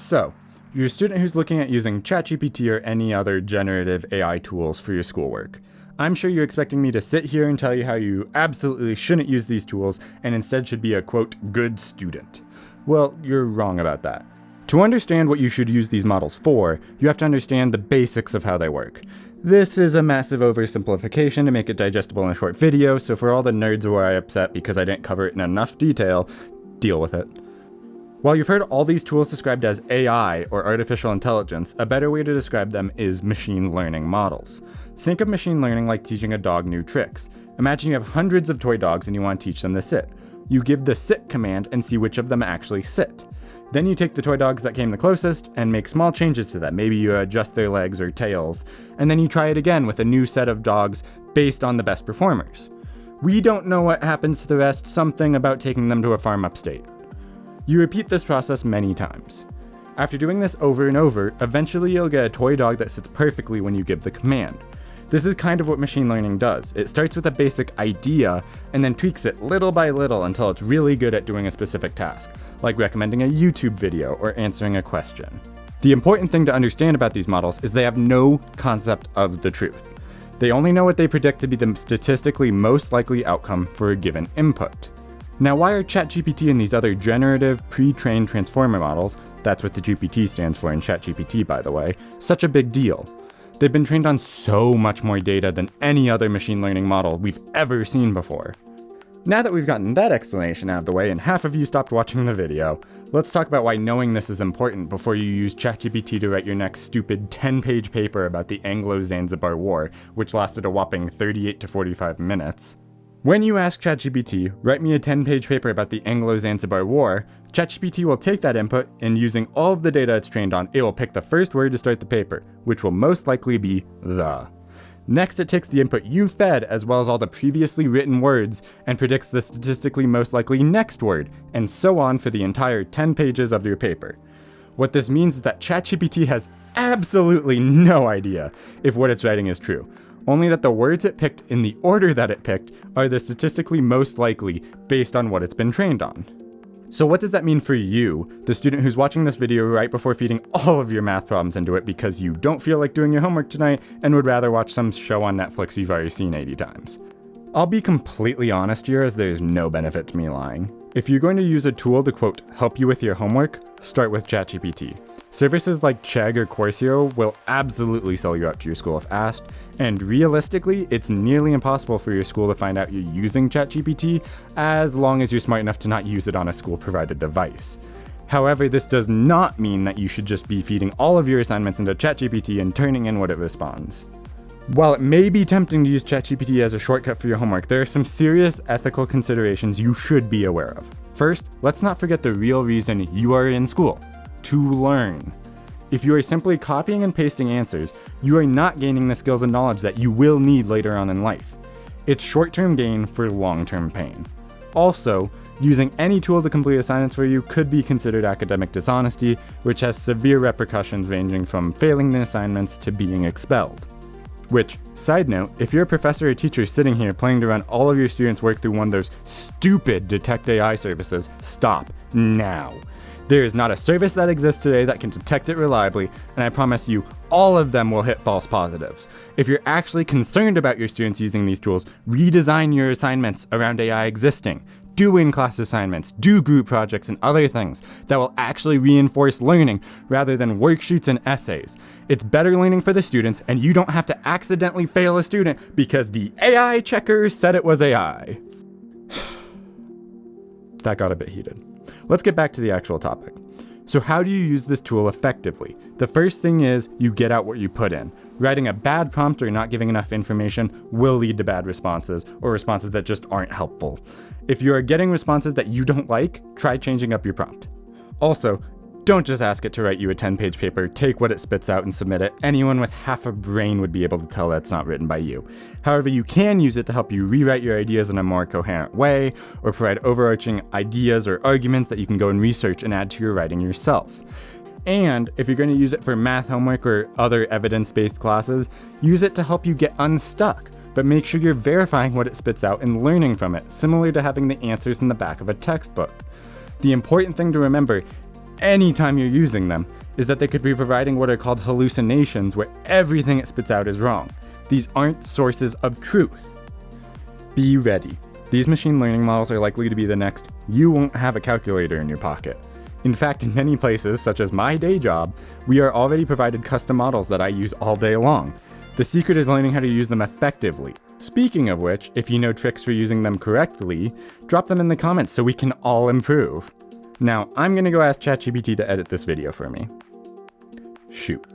So, you're a student who's looking at using ChatGPT or any other generative AI tools for your schoolwork. I'm sure you're expecting me to sit here and tell you how you absolutely shouldn't use these tools and instead should be a, quote, good student. Well, you're wrong about that. To understand what you should use these models for, you have to understand the basics of how they work. This is a massive oversimplification to make it digestible in a short video, so for all the nerds who are upset because I didn't cover it in enough detail, deal with it. While you've heard all these tools described as AI, or artificial intelligence, a better way to describe them is machine learning models. Think of machine learning like teaching a dog new tricks. Imagine you have hundreds of toy dogs and you want to teach them to sit. You give the sit command and see which of them actually sit. Then you take the toy dogs that came the closest and make small changes to them. Maybe you adjust their legs or tails, and then you try it again with a new set of dogs based on the best performers. We don't know what happens to the rest, something about taking them to a farm upstate. You repeat this process many times. After doing this over and over, eventually you'll get a toy dog that sits perfectly when you give the command. This is kind of what machine learning does. It starts with a basic idea and then tweaks it little by little until it's really good at doing a specific task, like recommending a YouTube video or answering a question. The important thing to understand about these models is they have no concept of the truth. They only know what they predict to be the statistically most likely outcome for a given input. Now, why are ChatGPT and these other generative, pre-trained transformer models, that's what the GPT stands for in ChatGPT by the way, such a big deal? They've been trained on so much more data than any other machine learning model we've ever seen before. Now that we've gotten that explanation out of the way and half of you stopped watching the video, let's talk about why knowing this is important before you use ChatGPT to write your next stupid 10-page paper about the Anglo-Zanzibar War, which lasted a whopping 38 to 45 minutes. When you ask ChatGPT, write me a 10-page paper about the Anglo-Zanzibar War, ChatGPT will take that input and using all of the data it's trained on, it will pick the first word to start the paper, which will most likely be the. Next, it takes the input you fed as well as all the previously written words and predicts the statistically most likely next word, and so on for the entire 10 pages of your paper. What this means is that ChatGPT has absolutely no idea if what it's writing is true. Only that the words it picked in the order that it picked are the statistically most likely based on what it's been trained on. So what does that mean for you, the student who's watching this video right before feeding all of your math problems into it because you don't feel like doing your homework tonight and would rather watch some show on Netflix you've already seen 80 times? I'll be completely honest here as there's no benefit to me lying. If you're going to use a tool to, quote, help you with your homework, start with ChatGPT. Services like Chegg or Course Hero will absolutely sell you out to your school if asked, and realistically, it's nearly impossible for your school to find out you're using ChatGPT as long as you're smart enough to not use it on a school-provided device. However, this does not mean that you should just be feeding all of your assignments into ChatGPT and turning in what it responds. While it may be tempting to use ChatGPT as a shortcut for your homework, there are some serious ethical considerations you should be aware of. First, let's not forget the real reason you are in school: to learn. If you are simply copying and pasting answers, you are not gaining the skills and knowledge that you will need later on in life. It's short-term gain for long-term pain. Also, using any tool to complete assignments for you could be considered academic dishonesty, which has severe repercussions ranging from failing the assignments to being expelled. Which, side note, if you're a professor or teacher sitting here planning to run all of your students' work through one of those stupid Detect AI services, stop now. There is not a service that exists today that can detect it reliably, and I promise you, all of them will hit false positives. If you're actually concerned about your students using these tools, redesign your assignments around AI existing. Do in-class assignments, do group projects and other things that will actually reinforce learning rather than worksheets and essays. It's better learning for the students, and you don't have to accidentally fail a student because the AI checker said it was AI. That got a bit heated. Let's get back to the actual topic. So how do you use this tool effectively? The first thing is you get out what you put in. Writing a bad prompt or not giving enough information will lead to bad responses, or responses that just aren't helpful. If you are getting responses that you don't like, try changing up your prompt. Also, don't just ask it to write you a 10-page paper, take what it spits out and submit it. Anyone with half a brain would be able to tell that's not written by you. However, you can use it to help you rewrite your ideas in a more coherent way, or provide overarching ideas or arguments that you can go and research and add to your writing yourself. And if you're going to use it for math homework or other evidence-based classes, use it to help you get unstuck, but make sure you're verifying what it spits out and learning from it, similar to having the answers in the back of a textbook. The important thing to remember, anytime you're using them is that they could be providing what are called hallucinations, where everything it spits out is wrong. These aren't sources of truth. Be ready. These machine learning models are likely to be the next "you won't have a calculator in your pocket." In fact, in many places, such as my day job, we are already provided custom models that I use all day long. The secret is learning how to use them effectively. Speaking of which, if you know tricks for using them correctly, drop them in the comments so we can all improve. Now, I'm gonna go ask ChatGPT to edit this video for me. Shoot.